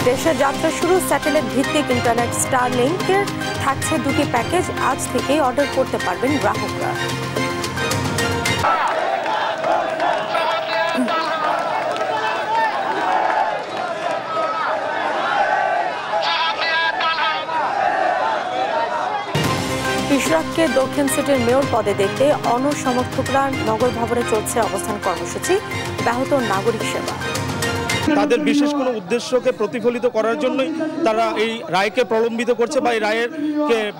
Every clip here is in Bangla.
দেশে যাত্রা শুরু স্যাটেলাইট ভিত্তিক ইন্টারনেট স্টারলিংকের থাকছে দুটি প্যাকেজ। আজ থেকেই অর্ডার করতে পারবেন গ্রাহকরা। ইশরাককে দক্ষিণ সিটির মেয়র পদে দেখতে অনসমর্থকরা নগর ভবনে চলছে অবস্থান কর্মসূচি, ব্যাহত নাগরিক সেবা। তাদের বিশেষ কোনো উদ্দেশ্যকে প্রতিফলিত করার জন্যই তারা এই রায়কে প্রলম্বিত করছে বা এই রায়ের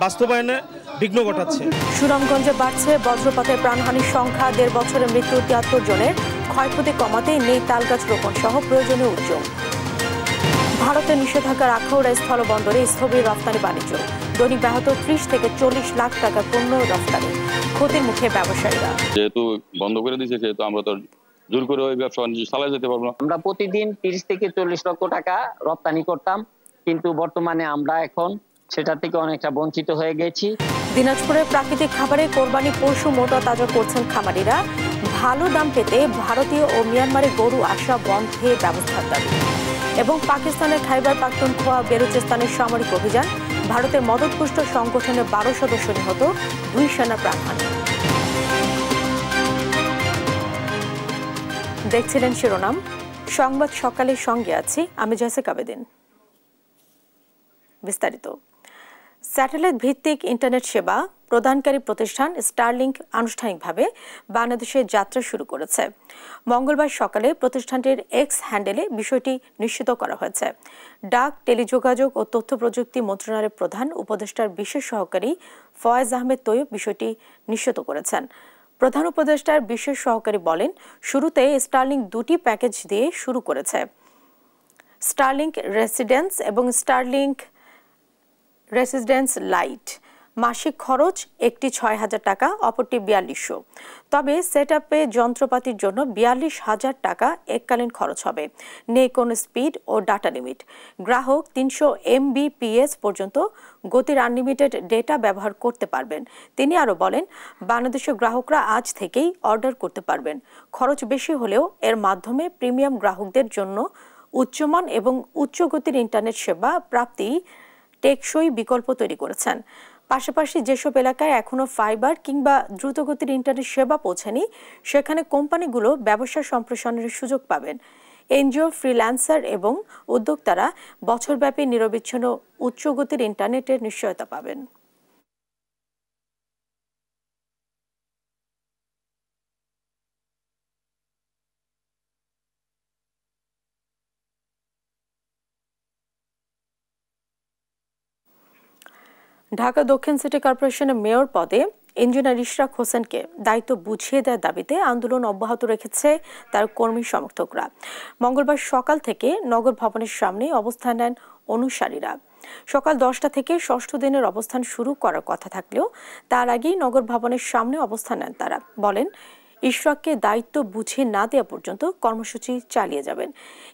বাস্তবায়নে বিঘ্ন ঘটাচ্ছে। সুনামগঞ্জে বাড়ছে বজ্রপাতের প্রাণহানির সংখ্যা, ১.৫ বছরে মৃত্যু ৭৩ জনের। ক্ষয়ক্ষতি কমাতে নেই তালগাছ রোপণ সহ প্রয়োজনীয় উদ্যোগ। ভারতের নিষেধাজ্ঞার আখাউড়া স্থলবন্দরে স্থবির রফতানি বাণিজ্য, দৈনিক ব্যাহত ৩০ থেকে ৪০ লাখ টাকার পণ্য রফতানি, ক্ষতির মুখে ব্যবসায়ীরা। যেহেতু বন্ধ করে দিয়েছে সেহেতু আমরা তো জোর করে ওই ব্যবসা বাণিজ্য চালিয়ে যেতে পারবো না। আমরা প্রতিদিন ৩০ থেকে ৪০ লক্ষ টাকা রপ্তানি করতাম, কিন্তু বর্তমানে আমরা এখন সেটা থেকে অনেকটা বঞ্চিত হয়ে গেছি। দিনাজপুরে প্রাকৃতিক খাবারে কোরবানি পশু মোটা তাজা করছেন খামারিরা। ভালো দাম পেতে ভারতীয় ও মিয়ানমারের গরু আসা বন্ধে ব্যবস্থার দাবি। এবং পাকিস্তানের খাইবার পাখতুনখোয়া বেলুচিস্তানের সামরিক অভিযান, ভারতের মদতপুষ্ট সংগঠনের ১২ সদস্য নিহত, ২ সেনা প্রাণহানি। দেখছিলেন শিরোনাম। সংবাদ সকালের সঙ্গে আছি আমি জেসিকা বেদিন। বিস্তারিত। স্যাটেলাইট ভিত্তিক ইন্টারনেট সেবা প্রদানকারী প্রতিষ্ঠান স্টারলিংক আনুষ্ঠানিকভাবে বাংলাদেশে যাত্রা শুরু করেছে। মঙ্গলবার সকালে প্রতিষ্ঠানটির এক্স হ্যান্ডেলে বিষয়টি নিশ্চিত করা হয়েছে। ডাক, টেলিযোগাযোগ ও তথ্য প্রযুক্তি মন্ত্রণালয়ের প্রধান উপদেষ্টার বিশেষ সহকারী ফয়েজ আহমেদ তৈয়ব বিষয়টি নিশ্চিত করেছেন। প্রধান উপদেষ্টার বিশেষ সহকারী বলেন, শুরুতে স্টারলিংক দুটি প্যাকেজ দিয়ে শুরু করেছে, স্টারলিংক রেসিডেন্স এবং স্টারলিংক রেসিডেন্স লাইট। মাসিক খরচ একটি ৬,০০০ টাকা, অপরটি ৪২০০। তবে সেটআপে যন্ত্রপাতির জন্য ৪২,০০০ টাকা এককালীন খরচ হবে। নেই কোনো স্পিড ও ডাটা লিমিট। গ্রাহক ৩০০ MBPS পর্যন্ত গতির আনলিমিটেড ডেটা ব্যবহার করতে পারবেন। তিনি আরও বলেন, বাংলাদেশের গ্রাহকরা আজ থেকেই অর্ডার করতে পারবেন। খরচ বেশি হলেও এর মাধ্যমে প্রিমিয়াম গ্রাহকদের জন্য উচ্চমান এবং উচ্চ গতির ইন্টারনেট সেবা প্রাপ্তি টেকসই বিকল্প তৈরি করেছেন। পাশাপাশি যেসব এলাকায় এখনো ফাইবার কিংবা দ্রুতগতির ইন্টারনেট সেবা পৌঁছেনি, সেখানে কোম্পানিগুলো ব্যবসা সম্প্রসারণের সুযোগ পাবেন। এনজিও, ফ্রিল্যান্সার এবং উদ্যোক্তারা বছরব্যাপী নিরবিচ্ছিন্ন উচ্চ গতির ইন্টারনেটের নিশ্চয়তা পাবেন। ঢাকা দক্ষিণ সিটি কর্পোরেশনের মেয়র পদে ইঞ্জিনিয়ার ইশরাক হোসেনকে দায়িত্ব বুঝিয়ে দেওয়ার দাবিতে আন্দোলন অব্যাহত রেখেছে তার কর্মী সমর্থকরা। মঙ্গলবার সকাল থেকে নগর ভবনের সামনে অবস্থান নেন অনুসারীরা। সকাল 10টা থেকে 6ষ্ঠ দিনের অবস্থান শুরু করার কথা থাকলেও তার আগেই নগর ভবনের সামনে অবস্থান নেন তারা। বলেন, ইশরাককে দায়িত্ব বুঝিয়ে না দেওয়া পর্যন্ত কর্মসূচি চালিয়ে যাবেন।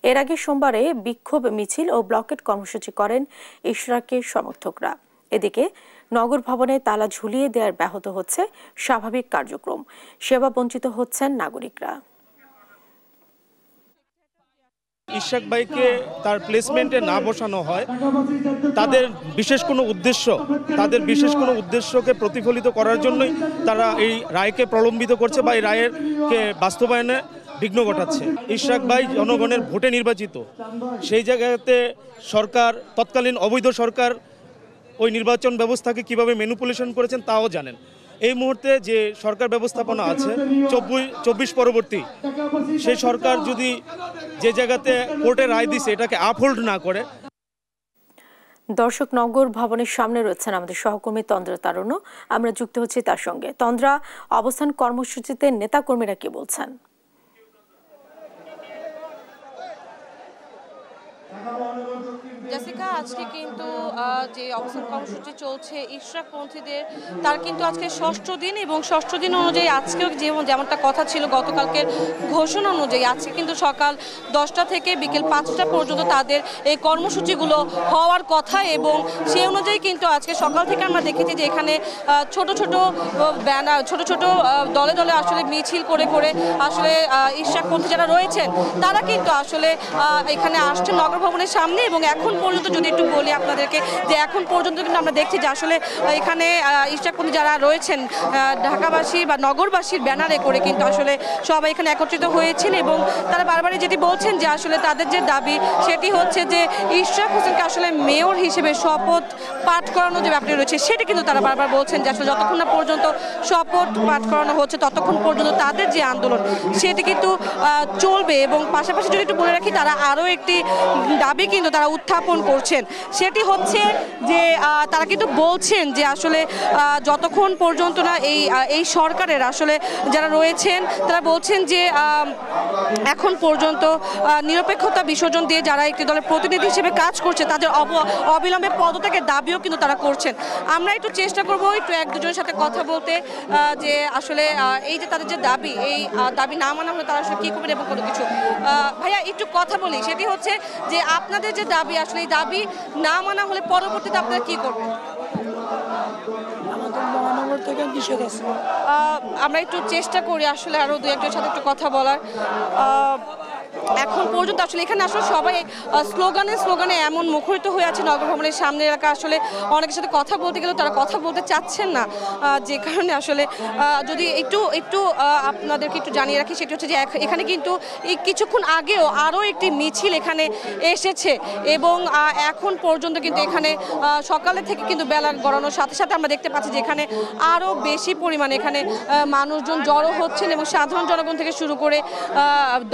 এর আগে সোমবারে বিক্ষোভ মিছিল ও ব্লকেট কর্মসূচি করেন ইশরাকের সমর্থকরা। এদিকে নগর ভবনে তালা ঝুলিয়ে দেওয়ার ব্যাহত হচ্ছে স্বাভাবিক কার্যক্রম, সেবা বঞ্চিত হচ্ছেন নাগরিকরা। ইশরাক ভাইকে তার প্লেসমেন্টে না বসানো হয়, তাদের বিশেষ কোনো উদ্দেশ্যকে প্রতিফলিত করার জন্যই তারা এই রায়কে প্রলম্বিত করছে বা এই রায়ের বাস্তবায়নে বিঘ্ন ঘটাচ্ছে। ইশরাক ভাই জনগণের ভোটে নির্বাচিত, সেই জায়গাতে সরকার, তৎকালীন অবৈধ সরকার ওই নির্বাচন ব্যবস্থাকে কিভাবে ম্যানিপুলেশন করেছেন তাও জানেন। এই মুহূর্তে যে সরকার ব্যবস্থাপনা আছে 24 পরবর্তী, সেই সরকার যদি যে জায়গাতে কোর্টের রায় দিছে এটাকে আপহোল্ড না করে। দর্শক, নগর ভবনের সামনে রয়েছেন আমাদের সহকর্মী তন্দ্রা তারুণ্য। আমরা যুক্ত হচ্ছি তার সঙ্গে। তন্দ্রা, অবস্থান কর্মসূচিতে নেতাকর্মীরা কি বলছেন? জেসিকা, আজকে কিন্তু যে অবস্থান কর্মসূচি চলছে ইশরাকপন্থীদের, তার কিন্তু আজকে ৬ষ্ঠ দিন, এবং ৬ষ্ঠ দিন অনুযায়ী আজকেও যেমনটা কথা ছিল গতকালকের ঘোষণা অনুযায়ী আজকে কিন্তু সকাল ১০টা থেকে বিকেল ৫টা পর্যন্ত তাদের এই কর্মসূচিগুলো হওয়ার কথা, এবং সেই অনুযায়ী কিন্তু আজকে সকাল থেকে আমরা দেখেছি যে এখানে ছোট ছোট ব্যানার, ছোট ছোট দলে দলে আসলে মিছিল করে করে আসলে ইশরাকপন্থী যারা রয়েছেন তারা কিন্তু আসলে এখানে আসছে নগর ভবনের সামনে। এবং এখন পর্যন্ত যদি একটু বলি আপনাদেরকে, যে এখন পর্যন্ত কিন্তু আমরা দেখছি যে আসলে এখানে ইশরাকপন্থী যারা রয়েছেন ঢাকাবাসী বা নগরবাসীর ব্যানারে করে কিন্তু আসলে সবাই এখানে একত্রিত হয়েছেন, এবং তারা বারবারই যেটি বলছেন যে আসলে তাদের যে দাবি সেটি হচ্ছে যে ইশরাক হোসেনকে আসলে মেয়র হিসেবে শপথ পাঠ করানো যে ব্যাপারটি রয়েছে সেটি কিন্তু তারা বারবার বলছেন যে আসলে যতক্ষণ না পর্যন্ত শপথ পাঠ করানো হচ্ছে ততক্ষণ পর্যন্ত তাদের যে আন্দোলন সেটি কিন্তু চলবে। এবং পাশাপাশি যদি একটু বলে রাখি, তারা আরও একটি দাবি কিন্তু তারা উত্থাপন করছেন, সেটি হচ্ছে যে তারা কিন্তু বলছেন যে আসলে যতক্ষণ পর্যন্ত না এই সরকারের আসলে যারা রয়েছেন তারা বলছেন যে এখন পর্যন্ত নিরপেক্ষতা বিসর্জন দিয়ে যারা একটি দলের প্রতিনিধি হিসেবে কাজ করছে তাদের অবিলম্বে পদত্যাগের দাবিও কিন্তু তারা করছেন। আমরা একটু চেষ্টা করব একটু এক দুজনের সাথে কথা বলতে, যে আসলে এই যে তাদের যে দাবি, এই দাবি না মানা হলে তারা আসলে কী করবেন এবং কোনো কিছু। ভাইয়া একটু কথা বলি, সেটি হচ্ছে যে আপনাদের যে দাবি, আসলে এই দাবি না মানা হলে পরবর্তীতে আপনারা কী করবেন? আমরা একটু চেষ্টা করি আসলে আরো দু একজনের সাথে একটু কথা বলার। এখন পর্যন্ত আসলে এখানে আসলে সবাই স্লোগানে এমন মুখরিত হয়ে আছে নগর ভবনের সামনে এলাকা, আসলে অনেকের সাথে কথা বলতে গেলেও তারা কথা বলতে চাচ্ছেন না, যে কারণে আসলে যদি একটু আপনাদেরকে একটু জানিয়ে রাখি, সেটি হচ্ছে যে এখানে কিন্তু এই কিছুক্ষণ আগেও আরও একটি মিছিল এখানে এসেছে, এবং এখন পর্যন্ত কিন্তু এখানে সকালে থেকে কিন্তু বেলা গড়ানোর সাথে সাথে আমরা দেখতে পাচ্ছি যে এখানে আরও বেশি পরিমাণে এখানে মানুষজন জড়ো হচ্ছেন, এবং সাধারণ জনগণ থেকে শুরু করে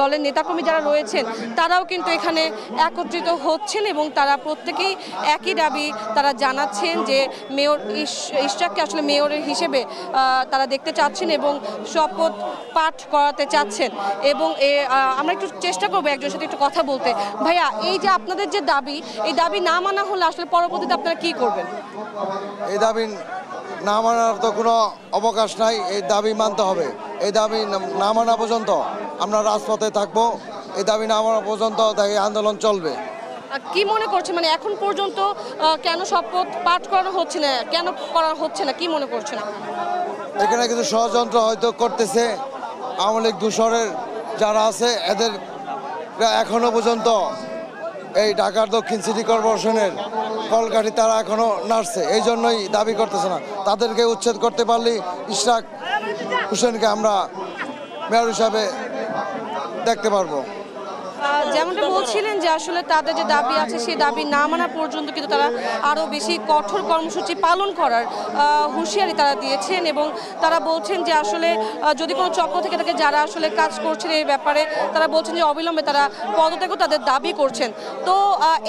দলের নেতাকর্মী যারা রয়েছেন তারাও কিন্তু এখানে একত্রিত হচ্ছেন, এবং তারা প্রত্যেকেই একই দাবি তারা জানাচ্ছেন যে মেয়র ইশরাককে আসলে মেয়র হিসেবে তারা দেখতে চাচ্ছেন এবং শপথ পাঠ করাতে চাচ্ছেন। এবং আমরা একটু চেষ্টা করবো একজনের সাথে একটু কথা বলতে। ভাইয়া, এই যে আপনাদের যে দাবি, এই দাবি না মানা হলে আসলে পরবর্তীতে আপনারা কি করবেন? এই দাবি না মানার তো কোনো অবকাশ নাই, এই দাবি মানতে হবে। এই দাবি না মানা পর্যন্ত আমরা রাজপথে থাকবো, এই দাবি না মানা পর্যন্ত এই আন্দোলন চলবে। কি মনে করছে, মানে এখন পর্যন্ত কেন শপথ পাঠ করানো হচ্ছে না, কেন করা হচ্ছে না, কি মনে করছেন? এখানে কিছু ষড়যন্ত্র হয়তো করতেছে আওয়ামী লীগ দূষরের যারা আছে, এদের এখনো পর্যন্ত এই ঢাকার দক্ষিণ সিটি কর্পোরেশনের কলকাঠি তারা এখনো নাড়ছে, এই জন্যই দাবি করতেছে না। তাদেরকে উচ্ছেদ করতে পারলেই ইশরাক হোসেনকে আমরা মেয়র হিসাবে দেখতে পারবো। যেমনটা বলছিলেন যে আসলে তাদের যে দাবি আছে সেই দাবি না মানা পর্যন্ত কিন্তু তারা আরও বেশি কঠোর কর্মসূচি পালন করার হুঁশিয়ারি তারা দিয়েছেন, এবং তারা বলছেন যে আসলে যদি কোনো চক্র থেকে থাকে যারা আসলে কাজ করছেন এই ব্যাপারে, তারা বলছেন যে অবিলম্বে তারা পদত্যাগও তাদের দাবি করছেন। তো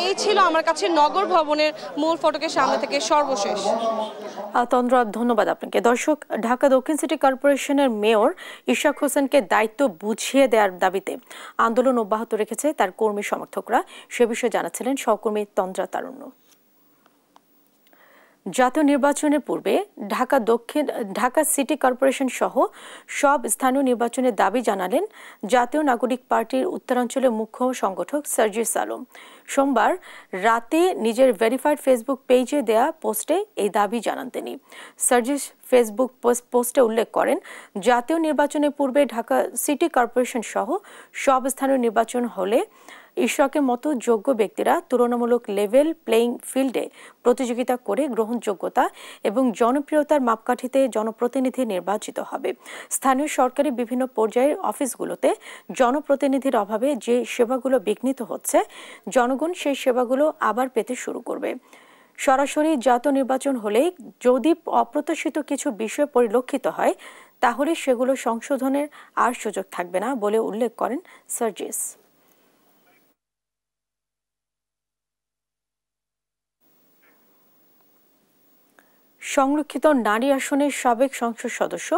এই ছিল আমার কাছে নগর ভবনের মূল ফটকের সামনে থেকে সর্বশেষ। তন্দ্রা, ধন্যবাদ আপনাকে। দর্শক, ঢাকা দক্ষিণ সিটি কর্পোরেশনের মেয়র ইশরাক হোসেনকে দায়িত্ব বুঝিয়ে দেওয়ার দাবিতে আন্দোলন অব্যাহত রেখেছে তার কর্মী সমর্থকরা, সে বিষয়ে জানাচ্ছিলেন সহকর্মী তন্দ্রা তারুণ্য। জাতীয় নির্বাচনের পূর্বে ঢাকা সিটি কর্পোরেশন সহ সব স্থানীয় নির্বাচনের দাবি জানালেন জাতীয় নাগরিক পার্টির উত্তরাঞ্চলের মুখ্য সংগঠক সার্জিস আলম। সোমবার রাতে নিজের ভেরিফাইড ফেসবুক পেজে দেয়া পোস্টে এই দাবি জানান তিনি। সার্জিস ফেসবুক পোস্টে উল্লেখ করেন, জাতীয় নির্বাচনের পূর্বে ঢাকা সিটি কর্পোরেশন সহ সব স্থানীয় নির্বাচন হলে ইশরাকের মতো যোগ্য ব্যক্তিরা তুলনামূলক লেভেল প্লেইং ফিল্ডে প্রতিযোগিতা করে গ্রহণযোগ্যতা এবং জনপ্রিয়তার মাপকাঠিতে জনপ্রতিনিধি নির্বাচিত হবে। স্থানীয় সরকারি বিভিন্ন পর্যায়ের অফিসগুলোতে জনপ্রতিনিধির অভাবে যে সেবাগুলো বিঘ্নিত হচ্ছে, জনগণ সেই সেবাগুলো আবার পেতে শুরু করবে। সরাসরি জাতীয় নির্বাচন হলে যদি অপ্রত্যাশিত কিছু বিষয় পরিলক্ষিত হয় তাহলে সেগুলো সংশোধনের আর সুযোগ থাকবে না বলে উল্লেখ করেন সার্জিস। সংরক্ষিত নারী আসনের সাবেক সংসদ সদস্য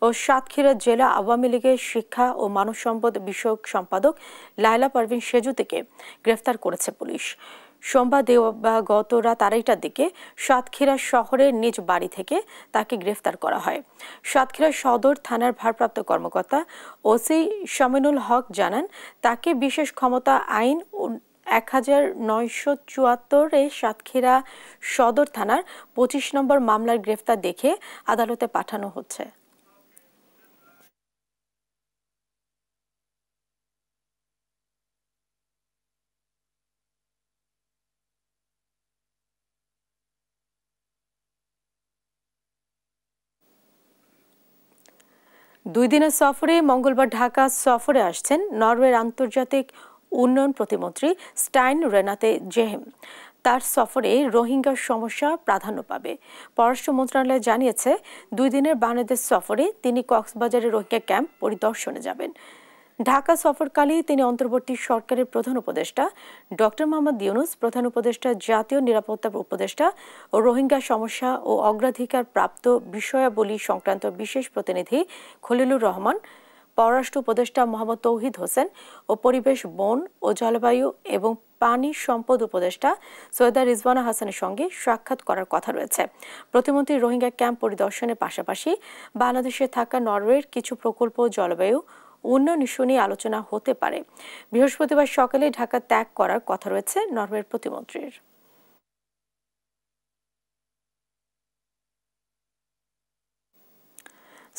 ও সাতক্ষীরা জেলা আওয়ামী লীগের শিক্ষা ও মানব সম্পদ বিষয়ক সম্পাদক লায়লা পারভিন সেজুতিকে গ্রেফতার করেছে পুলিশ। সোমবার গত রাত 2:30টার দিকে সাতক্ষীরা শহরের নিজ বাড়ি থেকে তাকে গ্রেফতার করা হয়। সাতক্ষীরা সদর থানার ভারপ্রাপ্ত কর্মকর্তা ওসি শামিনুল হক জানান, তাকে বিশেষ ক্ষমতা আইন 1974 সাতক্ষীরা সদর থানার 25 নম্বর মামলার গ্রেফতার দেখে আদালতে পাঠানো হচ্ছে। দুই দিনের সফরে মঙ্গলবার ঢাকা সফরে আসছেন নরওয়ের আন্তর্জাতিক উন্নয়ন প্রতিমন্ত্রী স্টাইন রেনাতে জেহেম। তার সফরে রোহিঙ্গার সমস্যা প্রাধান্য পাবে। পররাষ্ট্র মন্ত্রণালয় জানিয়েছে, 2 দিনের বাংলাদেশ সফরে তিনি কক্সবাজারের রোহিঙ্গা ক্যাম্প পরিদর্শনে যাবেন। ঢাকা সফরকালে তিনি অন্তর্বর্তী সরকারের প্রধান উপদেষ্টা ডক্টর মোহাম্মদ ইউনূস, প্রধান উপদেষ্টা জাতীয় নিরাপত্তা উপদেষ্টা ও রোহিঙ্গা সমস্যা ও অগ্রাধিকার প্রাপ্ত বিষয়াবলী সংক্রান্ত বিশেষ প্রতিনিধি খলিলুর রহমান, পররাষ্ট্র উপদেষ্টা মোহাম্মদ তৌহিদ হোসেন ও পরিবেশ, বন ও জলবায়ু এবং পানি সম্পদ উপদেষ্টা সৈয়দা রিজওয়ানা হাসানের সঙ্গে সাক্ষাৎ করার কথা রয়েছে। প্রতিমন্ত্রী রোহিঙ্গা ক্যাম্প পরিদর্শনের পাশাপাশি বাংলাদেশে থাকা নরওয়ের কিছু প্রকল্প, জলবায়ু উন্নয়ন ইস্যু নিয়ে আলোচনা হতে পারে। বৃহস্পতিবার সকালে ঢাকা ত্যাগ করার কথা রয়েছে নরওয়ের প্রতিমন্ত্রীর।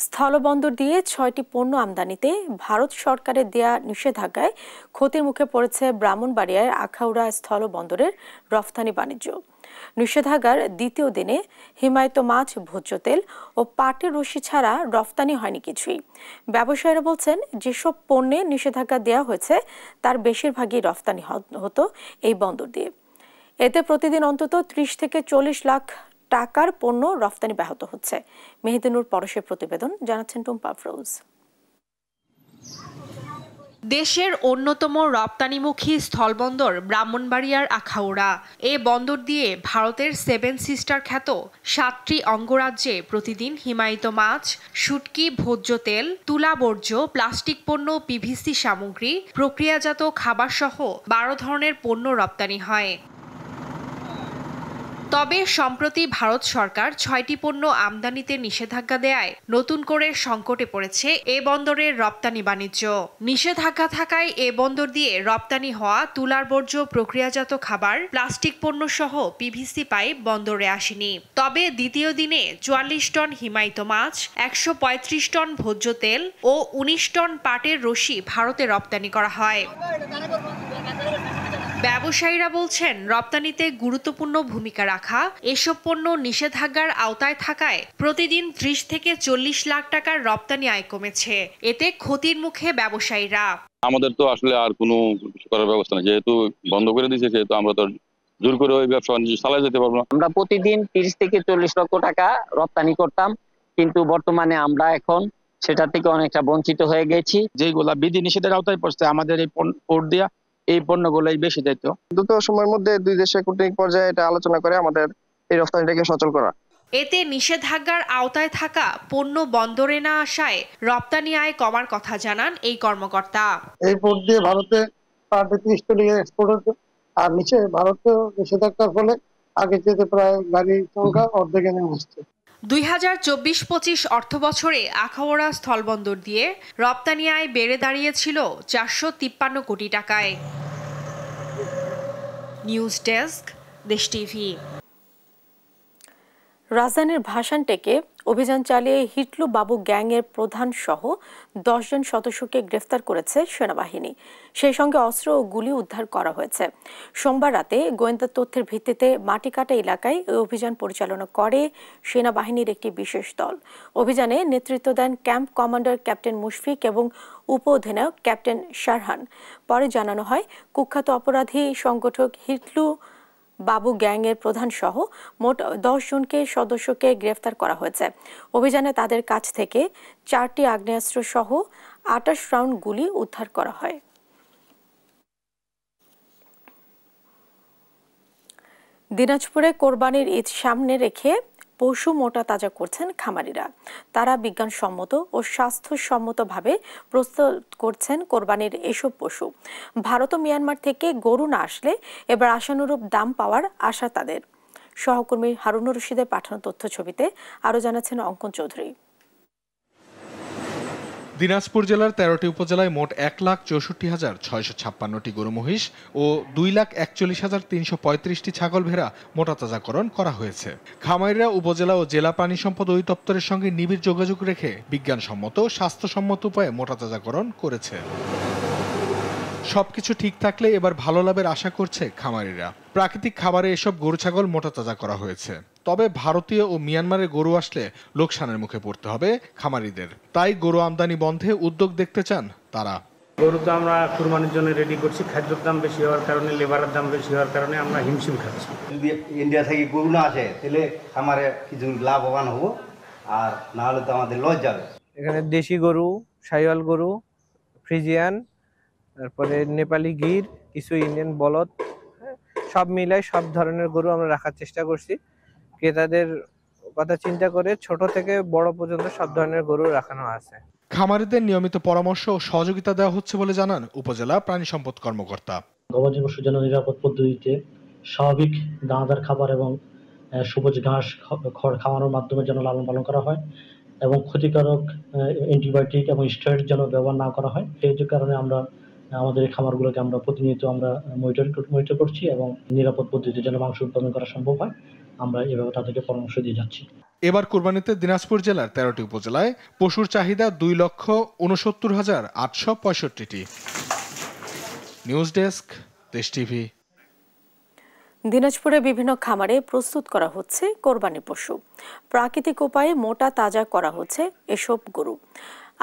স্থলবন্দর দিয়ে 6টি পণ্য আমদানিতে ভারত সরকারের দেয়া নিষেধাজ্ঞায় ক্ষতির মুখে পড়েছে ব্রাহ্মণবাড়িয়ার আখাউড়া স্থলবন্দরের রফতানি বাণিজ্য। নিষেধাজ্ঞার দ্বিতীয় দিনে হিমায়িত মাছ, ভোজ্য তেল ও পাটের রশি ছাড়া রফতানি হয়নি কিছুই। ব্যবসায়ীরা বলছেন, যেসব পণ্যে নিষেধাজ্ঞা দেওয়া হয়েছে তার বেশিরভাগই রফতানি হতো এই বন্দর দিয়ে। এতে প্রতিদিন অন্তত 30 থেকে 40 লাখ টাকার পণ্য রফতানি ব্যাহত হচ্ছে। মেহেদিনুর পরশের প্রতিবেদন, জানাচ্ছেন টুম্পা আফরোজ। দেশের অন্যতম রপ্তানিমুখী স্থলবন্দর ব্রাহ্মণবাড়িয়ার আখাউড়া। এ বন্দর দিয়ে ভারতের 7 সিস্টার খ্যাত 7টি অঙ্গরাজ্যে প্রতিদিন হিমায়িত মাছ, শুটকি, ভোজ্য তেল, তুলা বর্জ্য, প্লাস্টিক পণ্য, পিভিসি সামগ্রী, প্রক্রিয়াজাত খাবার সহ 12 ধরনের পণ্য রপ্তানি হয়। তবে সম্প্রতি ভারত সরকার 6টি পণ্য আমদানিতে নিষেধাজ্ঞা দেয়ায় নতুন করে সংকটে পড়েছে এ বন্দরের রপ্তানি বাণিজ্য। নিষেধাজ্ঞা থাকায় এ বন্দর দিয়ে রপ্তানি হওয়া তুলার বর্জ্য, প্রক্রিয়াজাত খাবার, প্লাস্টিক পণ্য সহ পিভিসি পাইপ বন্দরে আসেনি। তবে দ্বিতীয় দিনে 44 টন হিমায়িত মাছ, 135 টন ভোজ্য তেল ও 19 টন পাটের রশি ভারতে রপ্তানি করা হয়। ব্যবসায়ীরা বলছেন, রপ্তানিতে গুরুত্বপূর্ণ ভূমিকা রাখা এসব পণ্য নিষেধাজ্ঞার আওতায় থাকায় প্রতিদিন 30 থেকে 40 লাখ টাকার রপ্তানি আয় কমেছে। এতে ক্ষতির মুখে ব্যবসায়ীরা। আমাদের তো আসলে আর কোনো কিছু করার ব্যবস্থা নেই, যেহেতু বন্ধ করে দিয়েছে, সেহেতু আমরা তো জোর করে ওই ব্যবসা চালিয়ে যেতে পারবো না। আমরা প্রতিদিন 30 থেকে 40 লক্ষ টাকা রপ্তানি করতাম, কিন্তু বর্তমানে আমরা এখন সেটা থেকে অনেকটা বঞ্চিত হয়ে গেছি। যেগুলা বিধি নিষেধের আওতায় পড়ছে, আমাদের এই পোর্ট দিয়া এই পণ্যগুলোই বেশি দায়িত্ব। দ্রুত সময়ের মধ্যে 2 দেশের কূটনৈতিক পর্যায়ে এটা আলোচনা করে আমাদের এই রপ্তানিটাকে সচল করা। এতে নিষেধাজ্ঞার আওতায় থাকা পণ্য বন্দরে না আসায় রপ্তানি আয় কমার কথা জানান এই কর্মকর্তা। এই পোর্ট দিয়ে ভারতে 30 টন এক্সপোর্ট হচ্ছে, আর নিচে ভারতেও নিষেধাজ্ঞার ফলে আগে যেতে প্রায় গাড়ির সংখ্যা অর্ধেকে নেমে আসছে। 2024-25 অর্থবছরে আখাউড়া স্থলবন্দর দিয়ে রপ্তানি আয় বেড়ে দাঁড়িয়েছিল 453 কোটি টাকায়। নিউজ ডেস্ক, দেশ টিভি। রাজধানীর ভাসানটেকে অভিযান চালিয়ে হিটলু বাবু গ্যাংয়ের প্রধান সহ 10 জন সদস্যকে গ্রেফতার করেছে সেনাবাহিনী। সেই সঙ্গে অস্ত্র ও গুলি উদ্ধার করা হয়েছে। সোমবার রাতে গোয়েন্দা তথ্যের ভিত্তিতে মাটিকাটা এলাকায় এই অভিযান পরিচালনা করে সেনাবাহিনীর একটি বিশেষ দল। অভিযানে নেতৃত্ব দেন ক্যাম্প কমান্ডার ক্যাপ্টেন মুশফিক এবং উপ অধিনায়ক ক্যাপ্টেন শারহান। পরে জানানো হয়, কুখ্যাত অপরাধী সংগঠক হিটলু বাবু গ্যাংয়ের প্রধান সহ মোট 10 জনকে সদস্যকে গ্রেফতার করা হয়েছে। অভিযানে তাদের কাছ থেকে 4টি আগ্নেয়াস্ত্র সহ 28 রাউন্ড গুলি উদ্ধার করা হয়। দিনাজপুরে কোরবানির ঈদ সামনে রেখে পশু মোটা তাজা করছেন খামারিরা। তারা বিজ্ঞানসম্মত ও স্বাস্থ্যসম্মতভাবে প্রস্তুত করছেন কোরবানির এসব পশু। ভারত ও মিয়ানমার থেকে গরু না আসলে এবার আশানুরূপ দাম পাওয়ার আশা তাদের। সহকর্মী হারুনুর রশিদের পাঠানো তথ্য ছবিতে আরও জানাচ্ছেন অঙ্কন চৌধুরী। দিনাজপুর জেলার ১৩টি উপজেলায় মোট ১,৬৪,৬৫৬টি গরু মহিষ ও ২,৪১,৩৩৫টি ছাগল ভেড়া মোটাতাজাকরণ করা হয়েছে। খামারিরা উপজেলা ও জেলা প্রাণী সম্পদ অধিদপ্তরের সঙ্গে নিবিড় যোগাযোগ রেখে বিজ্ঞানসম্মত স্বাস্থ্যসম্মত উপায়ে মোটাতাজাকরণ করেছে। সবকিছু ঠিক থাকলে এবার ভালো লাভের আশা করছে খামারিরা। প্রাকৃতিক খাবারে এসব গরু ছাগল মোটাতাজা করা হয়েছে। তবে ভারতীয় ও মিয়ানমারের গরু আসলে লোকসানের মুখে পড়তে হবে খামারিদের। তাই গরু আমদানি বন্ধে উদ্যোগ দেখতে চান তারা। গরু তো আমরা কুরবানির জন্য রেডি করছি, খাদ্যের দাম বেশি হওয়ার কারণে, লেবারের দাম বেশি হওয়ার কারণে আমরা হিমশিম খাচ্ছি। যদি ইন্ডিয়া থেকে গরু না আসে তাহলে খামারে কিছু লাভবান হবো, আর না হলে তো আমাদের লস যাবে। এখানে দেশি গরু, শাহিওয়াল গরু, ফ্রিজিয়ান, তারপরে নেপালি গির, কিছু ইন্ডিয়ান বলদ, সব মিলাই সব ধরনের গরু আমরা রাখার চেষ্টা করছি। ক্রেতাদের কথা চিন্তা করে ছোট থেকে বড় পর্যন্ত সব ধরনের গরু রাখানো আছে। খামারিদের নিয়মিত পরামর্শ ও সহযোগিতা দেওয়া হচ্ছে বলে জানান উপজেলা প্রাণী সম্পদ কর্মকর্তা। গবাদি পশু যেন নিরাপদ পদ্ধতিতে স্বাভাবিক দানাদার খাবার এবং সবুজ ঘাস খড় খাওয়ানোর মাধ্যমে যেন লালন পালন করা হয় এবং ক্ষতিকারক অ্যান্টিবায়োটিক এবং স্টেরয়েড যেন ব্যবহার না করা হয়। এই কারণে আমরা আমাদের এই খামারগুলোকে আমরা প্রতিনিয়ত আমরা মনিটর করছি এবং নিরাপদ পদ্ধতিতে যেন মাংস উৎপাদন করা সম্ভব হয়, আমরা এভাবে তাদেরকে পরামর্শ দিয়ে যাচ্ছি। এবার কুরবানিতে দিনাজপুর জেলার ১৩টি উপজেলায় পশুর চাহিদা ২,৬৯,৮৬৫টি। নিউজ ডেস্ক, দেশ টিভি। দিনাজপুরে বিভিন্ন খামারে প্রস্তুত করা হচ্ছে কোরবানি পশু। প্রাকৃতিক উপায়ে মোটা তাজা করা হচ্ছে এসব গরু।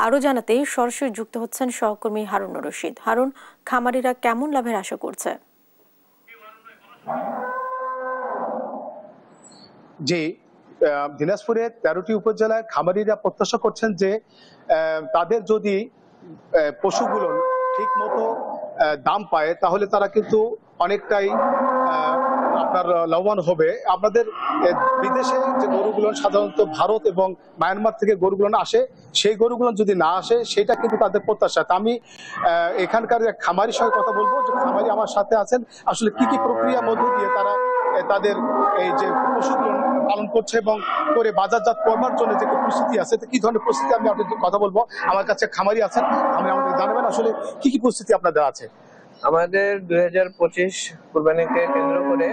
আরও জানাতে সরাসরি যুক্ত হচ্ছেন সহকর্মী হারুনুর রশিদ। হারুন, খামারিরা কেমন লাভের আশা করছে? জি, দিনাজপুরের ১৩টি উপজেলায় খামারিরা প্রত্যাশা করছেন যে তাদের যদি পশুগুলো ঠিক মতো দাম পায় তাহলে তারা কিন্তু অনেকটাই আপনার লাভবান হবে। আপনাদের বিদেশে যে গরুগুলো সাধারণত ভারত এবং মায়ানমার থেকে গরুগুলো আসে, সেই গরুগুলো যদি না আসে সেটা কিন্তু তাদের প্রত্যাশা। তা আমি এখানকার খামারির সঙ্গে কথা বলবো, যে খামারি আমার সাথে আছেন, আসলে কি কি প্রক্রিয়ার মধ্য দিয়ে তারা তাদের এই যে পশুগুলো পালন করছে এবং করে বাজারজাত করবার জন্য যে প্রস্তুতি আছে, কি ধরনের প্রস্তুতি, আমি আপনাদের কথা বলবো। আমার কাছে খামারি আছেন, আমি আমাদের জানাবেন আসলে কি কি প্রস্তুতি আপনাদের আছে। আমাদের ২০২৫ কুরবানিকে কেন্দ্র করে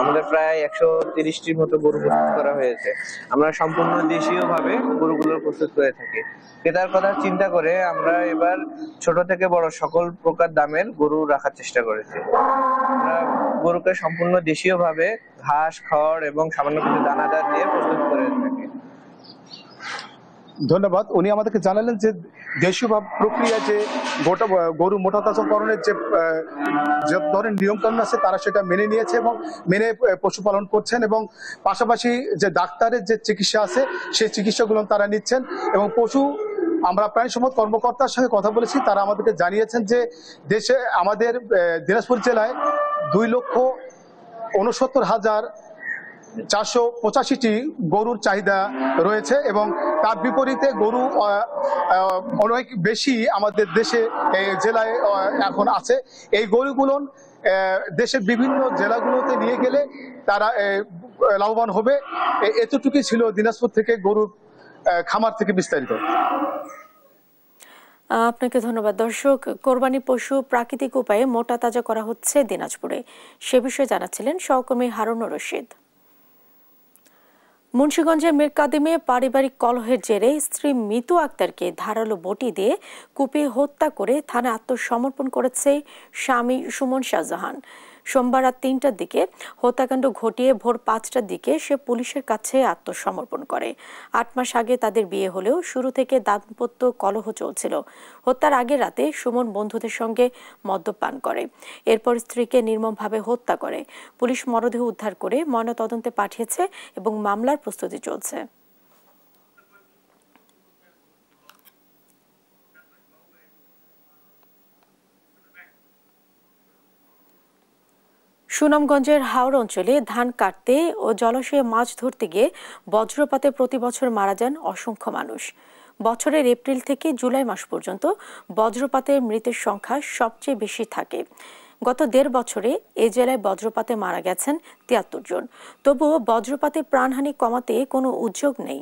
আমাদের প্রায় ১৩০টির মতো গরু প্রস্তুত করা হয়েছে। আমরা সম্পূর্ণ দেশীয় ভাবে গরুগুলো প্রস্তুত করে থাকি। ক্রেতার কথা চিন্তা করে আমরা এবার ছোট থেকে বড় সকল প্রকার দামের গরু রাখার চেষ্টা করেছি। আমরা গরুকে সম্পূর্ণ দেশীয় ভাবে ঘাস, খড় এবং সামান্য কিছু দানাদার দিয়ে প্রস্তুত করে থাকি। ধন্যবাদ। উনি আমাদেরকে জানালেন যে দেশীয় প্রক্রিয়া যে গোটা গরু মোটাতাজাকরণের যে ধরনের নিয়মকানুন আছে তারা সেটা মেনে নিয়েছে এবং মেনে পশুপালন করছেন, এবং পাশাপাশি যে ডাক্তারের যে চিকিৎসা আছে সেই চিকিৎসাগুলো তারা নিচ্ছেন। এবং আমরা প্রাণী সম্পদ কর্মকর্তার সঙ্গে কথা বলেছি, তারা আমাদেরকে জানিয়েছেন যে দেশে আমাদের দিনাজপুর জেলায় ২,৬৯,৪৮৫টি গরুর চাহিদা রয়েছে এবং তার বিপরীতে গরু অনেক বেশি আমাদের দেশে জেলায় এখন আছে। এই গরুগুলো দেশের বিভিন্ন জেলাগুলোতে নিয়ে গেলে তারা লাভবান হবে। এতটুকুই ছিল দিনাজপুর থেকে গরুর খামার থেকে বিস্তারিত। আপনাকে ধন্যবাদ। দর্শক, কোরবানি পশু প্রাকৃতিক উপায়ে মোটা তাজা করা হচ্ছে দিনাজপুরে, সে বিষয়ে জানাচ্ছিলেন সহকর্মী হারুনুর রশিদ। মুন্সিগঞ্জের মীরকাদিমে পারিবারিক কলহের জেরে স্ত্রী মিতু আক্তারকে ধারালো বটি দিয়ে কুপিয়ে হত্যা করে থানায় আত্মসমর্পণ করেছে স্বামী সুমন শাহজাহান। সোমবার রাত ৩টার দিকে হত্যাকাণ্ড ঘটিয়ে ভোর ৫টার দিকে সে পুলিশের কাছে আত্মসমর্পণ করে। ৮ মাস আগে তাদের বিয়ে হলেও শুরু থেকে দাম্পত্য কলহ চলছিল। হত্যার আগের রাতে সুমন বন্ধুদের সঙ্গে মদ্যপান করে, এরপর স্ত্রীকে নির্মমভাবে হত্যা করে। পুলিশ মরদেহ উদ্ধার করে ময়নাতদন্তে পাঠিয়েছে এবং মামলার প্রস্তুতি চলছে। সুনামগঞ্জের হাওড় অঞ্চলে ধান কাটতে ও জলাশয়ে মাছ ধরতে গিয়ে বজ্রপাতে প্রতি বছর মারা যান অসংখ্য মানুষ। বছরের এপ্রিল থেকে জুলাই মাস পর্যন্ত বজ্রপাতে মৃতের সংখ্যা সবচেয়ে বেশি থাকে। গত ১.৫ বছরে এ জেলায় বজ্রপাতে মারা গেছেন ৭৩ জন। তবুও বজ্রপাতে প্রাণহানি কমাতে কোনো উদ্যোগ নেই।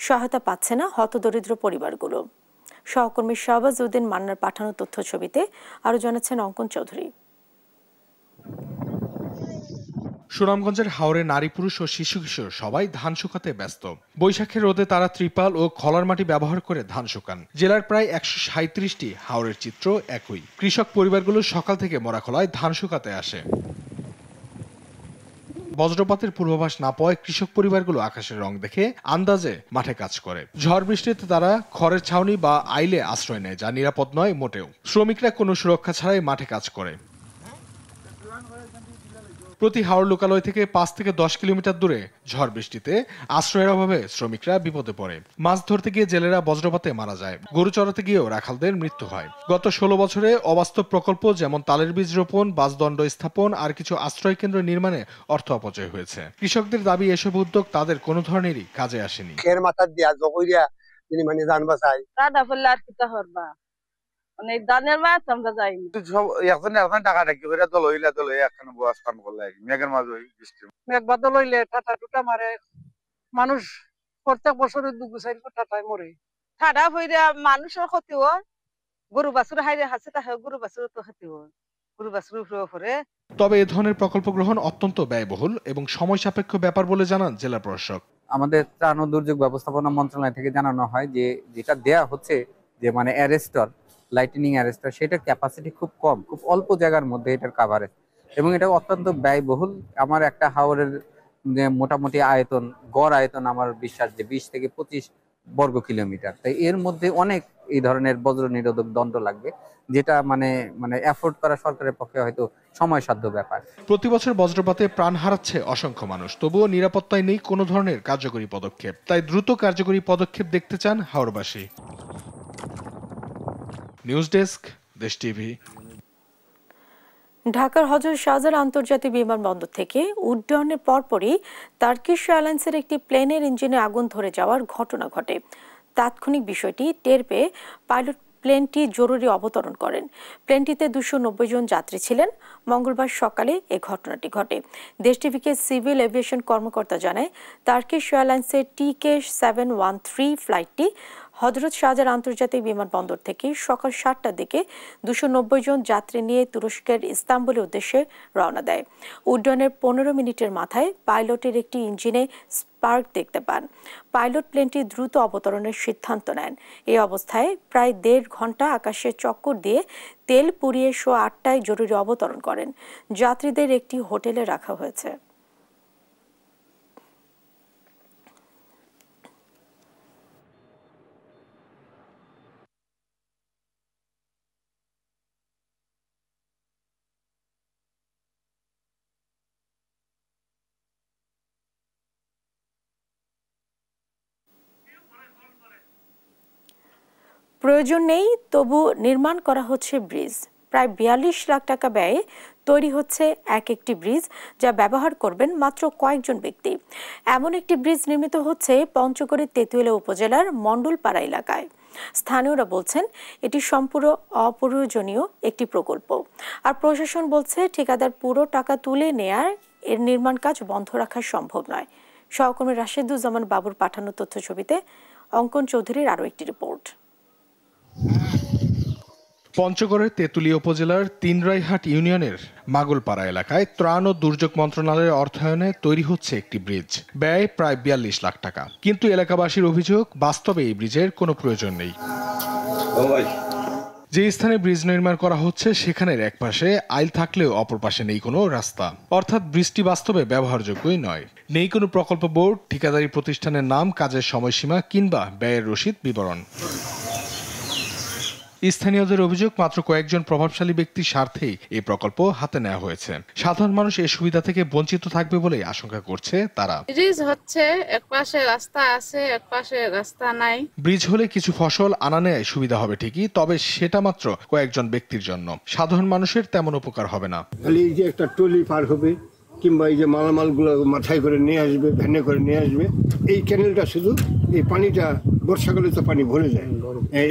সহায়তা পাচ্ছে না হতদরিদ্র পরিবারগুলো। সহকর্মী শাহবাজ উদ্দিন মান্নার পাঠানো তথ্য ছবিতে আরো জানাচ্ছেন অঙ্কন চৌধুরী। সুনামগঞ্জের হাওরে নারী পুরুষ ও শিশু কিশোর সবাই ধান শুকাতে ব্যস্ত। বৈশাখের রোদে তারা ত্রিপাল ও খলার মাটি ব্যবহার করে ধান শুকান। জেলার প্রায় ১৩৭টি হাওরের চিত্র একই। কৃষক পরিবারগুলো সকাল থেকে মরাখলায় ধান শুকাতে আসে। বজ্রপাতের পূর্বাভাস না পাওয়ায় কৃষক পরিবারগুলো আকাশের রং দেখে আন্দাজে মাঠে কাজ করে। ঝড় বৃষ্টিতে তারা খড়ের ছাউনি বা আইলে আশ্রয় নেয়, যা নিরাপদ নয় মোটেও। শ্রমিকরা কোনো সুরক্ষা ছাড়াই মাঠে কাজ করে। প্রতি হাওড় লোকালয় থেকে ৫ থেকে ১০ কিলোমিটার দূরে ঝড় বৃষ্টিতে আশ্রয়ের অভাবে শ্রমিকরা বিপদে পড়ে। মাছ ধরতে গিয়ে জেলেরা বজ্রপাতে মারা যায়। গরু চড়াতে গিয়েও রাখালদের মৃত্যু হয়। গত ১৬ বছরে অবাস্তব প্রকল্প যেমন তালের বীজ রোপণ, বাসদণ্ড স্থাপন আর কিছু আশ্রয় কেন্দ্র নির্মাণে অর্থ অপচয় হয়েছে। কৃষকদের দাবি এসব উদ্যোগ তাদের কোনো ধরনেরই কাজে আসেনি। অনেক দানের মাছ আমরা যাই এখন টাকা টাকি করে দল হইলে দল হয়ে একখানে বস কাম করলে মেঘের মাঝ হই বৃষ্টি মেঘ বাদল হইলে টাটা টুটা মারে মানুষ প্রত্যেক বছরে ২-৪ টাটায় মরে। ঠাডা হইলে মানুষের ক্ষতি হয়, গরু বাছুর হাইরে হাসে তা গরু বাছুর তো ক্ষতি হয়, গরু বাছুর উপরে। তবে এ ধরনের প্রকল্প গ্রহণ অত্যন্ত ব্যয়বহুল এবং সময় সাপেক্ষ ব্যাপার বলে জানান জেলা প্রশাসক। আমাদের ত্রাণ ও দুর্যোগ ব্যবস্থাপনা মন্ত্রণালয় থেকে জানানো হয় যে যেটা দেয়া হচ্ছে যে মানে অ্যারেস্টর, লাইটেনিং অ্যারেস্টার, সেটার ক্যাপাসিটি খুব কম, খুব অল্প জায়গার মধ্যে এটার কাভারেজ, এবং এটা অত্যন্ত ব্যয়বহুল। আমার একটা হাওরের মোটামুটি আয়তন, গড় আয়তন আমার বিশ্বাস যে ২০ থেকে ২৫ বর্গ কিলোমিটার। তাই এর মধ্যে অনেক এই ধরনের বজ্র নিরোধক দণ্ড লাগবে, যেটা মানে অ্যাফোর্ড করা সরকারের পক্ষে হয়তো সময়সাধ্য ব্যাপার। প্রতি বছর বজ্রপাতে প্রাণ হারাচ্ছে অসংখ্য মানুষ, তবুও নিরাপত্তায় নেই কোনো ধরনের কার্যকরী পদক্ষেপ। তাই দ্রুত কার্যকরী পদক্ষেপ দেখতে চান হাওরবাসী। নিউজ ডেস্ক, দেশ টিভি। ঢাকার হযরত শাহজালাল আন্তর্জাতিক বিমানবন্দর থেকে উড্ডয়নের পরপরই টার্কিশ এয়ারলাইন্সের একটি প্লেনের ইঞ্জিনে আগুন ধরে যাওয়ার ঘটনা ঘটে। তাৎক্ষণিক বিষয়টি টের পেয়ে পাইলট প্লেনটি জরুরি অবতরণ করেন। প্লেনটিতে ২৯০ জন যাত্রী ছিলেন। মঙ্গলবার সকালে এই ঘটনাটি ঘটে। দেশ টিভিকে সিভিল এভিয়েশন কর্মকর্তা জানায়, টার্কিশ এয়ারলাইন্সের TK713 ফ্লাইটটি হযরত শাহজালাল আন্তর্জাতিক বিমানবন্দর থেকে সকাল ৭টার দিকে ২৯০ জন যাত্রী নিয়ে তুরস্কের ইস্তাম্বুলের উদ্দেশ্যে রওনা দেয়। উড্ডয়নের ১৫ মিনিটের মাথায় পাইলটের একটি ইঞ্জিনে স্পার্ক দেখতে পান। পাইলট প্লেনটি দ্রুত অবতরণের সিদ্ধান্ত নেন। এই অবস্থায় প্রায় ১.৫ ঘন্টা আকাশে চক্কর দিয়ে তেল পুড়িয়ে ৮টায় জরুরি অবতরণ করেন। যাত্রীদের একটি হোটেলে রাখা হয়েছে। প্রয়োজন নেই, তবু নির্মাণ করা হচ্ছে ব্রিজ। প্রায় ৪২ লাখ টাকা ব্যয়ে তৈরি হচ্ছে একটি ব্রিজ, যা ব্যবহার করবেন মাত্র কয়েকজন ব্যক্তি। এমন একটি ব্রিজ নির্মিত হচ্ছে পঞ্চগড়ের তেঁতুলিয়া উপজেলার মণ্ডলপাড়া এলাকায়। স্থানীয়রা বলছেন এটি সম্পূর্ণ অপ্রয়োজনীয় একটি প্রকল্প। আর প্রশাসন বলছে ঠিকাদার পুরো টাকা তুলে নেয়ার এর নির্মাণ কাজ বন্ধ রাখা সম্ভব নয়। সহকর্মী রাশেদুজ্জামান বাবুর পাঠানো তথ্য ছবিতে অঙ্কন চৌধুরীর আরও একটি রিপোর্ট। পঞ্চগড়ের তেঁতুলিয়া উপজেলার তিনরাইহাট ইউনিয়নের মাগলপাড়া এলাকায় ত্রাণ ও দুর্যোগ মন্ত্রণালয়ের অর্থায়নে তৈরি হচ্ছে একটি ব্রিজ। ব্যয় প্রায় ৪২ লাখ টাকা। কিন্তু এলাকাবাসীর অভিযোগ, বাস্তবে এই ব্রিজের কোনো প্রয়োজন নেই। যে স্থানে ব্রিজ নির্মাণ করা হচ্ছে সেখানের এক পাশে আইল থাকলেও অপর পাশে নেই কোনো রাস্তা, অর্থাৎ ব্রিজটি বাস্তবে ব্যবহারযোগ্যই নয়। নেই কোনো প্রকল্প বোর্ড, ঠিকাদারি প্রতিষ্ঠানের নাম, কাজের সময়সীমা কিংবা ব্যয়ের রসিদ বিবরণ। স্থানীয়দের অভিযোগ, মাত্র কয়েকজন প্রভাবশালী ব্যক্তির স্বার্থেই এই প্রকল্প হাতে নেওয়া হয়েছে। সাধারণ মানুষ এই সুবিধা থেকে বঞ্চিত থাকবে বলে আশঙ্কা করছে তারা। ব্রিজ হচ্ছে, এক পাশে রাস্তা আছে, এক পাশে রাস্তা নাই। ব্রিজ হলে কিছু ফসল আনা নেয় সুবিধা হবে ঠিকই, তবে সেটা মাত্র কয়েকজন ব্যক্তির জন্য, সাধারণ মানুষের তেমন উপকার হবে না। এই যে একটা ট্রলি পার হবে কিংবা এই যে মালামালগুলো মাথায় করে নিয়ে আসবে, ভ্যানে করে নিয়ে আসবে, এই ক্যানেলটা শুধু এই পানিটা বর্ষাকালে তো পানি ভরে যায়,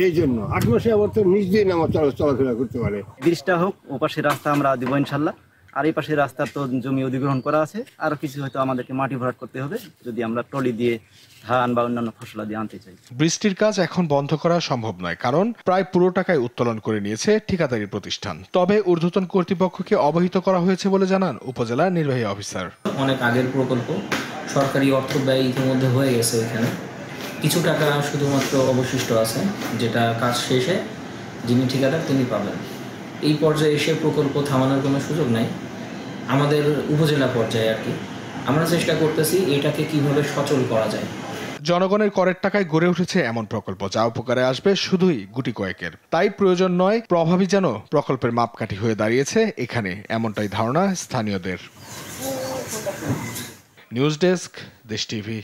এই জন্য 8 মাসে আবার তো নিচ দিয়ে আমার চলাফেরা করতে পারে। ব্রিজটা হোক, ও পাশে রাস্তা আমরা দিব ইনশাল্লাহ। আর এই পাশে রাস্তার তো জমি অধিগ্রহণ করা আছে, আরো কিছু হয়তো আমাদেরকে মাটি ভরাট করতে হবে যদি আমরা ট্রলি দিয়ে ধান বা অন্যান্য ফসল দিয়ে আনতে চাই। বৃষ্টির কাজ এখন বন্ধ করা সম্ভব নয়, কারণ প্রায় পুরো টাকায় উত্তোলন করে নিয়েছে ঠিকাদারি প্রতিষ্ঠান। তবে ঊর্ধ্বতন কর্তৃপক্ষকে অবহিত করা হয়েছে বলে জানান উপজেলা নির্বাহী অফিসার। অনেক আগের প্রকল্প, সরকারি অর্থ ব্যয় ইতিমধ্যে হয়ে গেছে, এখানে কিছু টাকা শুধুমাত্র অবশিষ্ট আছে, যেটা কাজ শেষে যিনি ঠিকাদার তিনি পাবেন। এই পর্যায়ে এসে প্রকল্প থামানোর কোনো সুযোগ নাই। আমাদের উপজেলা পর্যায়ে আর কি আমরা চেষ্টা করতেছি এটাকে কিভাবে সচল করা যায়। জনগণের করের টাকায় গড়ে উঠেছে এমন প্রকল্প যা উপকারে আসবে শুধুই গুটি কয়েকের। তাই প্রয়োজন নয়, প্রভাবই যেন প্রকল্পের মাপকাঠি হয়ে দাঁড়িয়েছে এখানে, এমনটাই ধারণা স্থানীয়দের। নিউজ ডেস্ক, দেশ টিভি।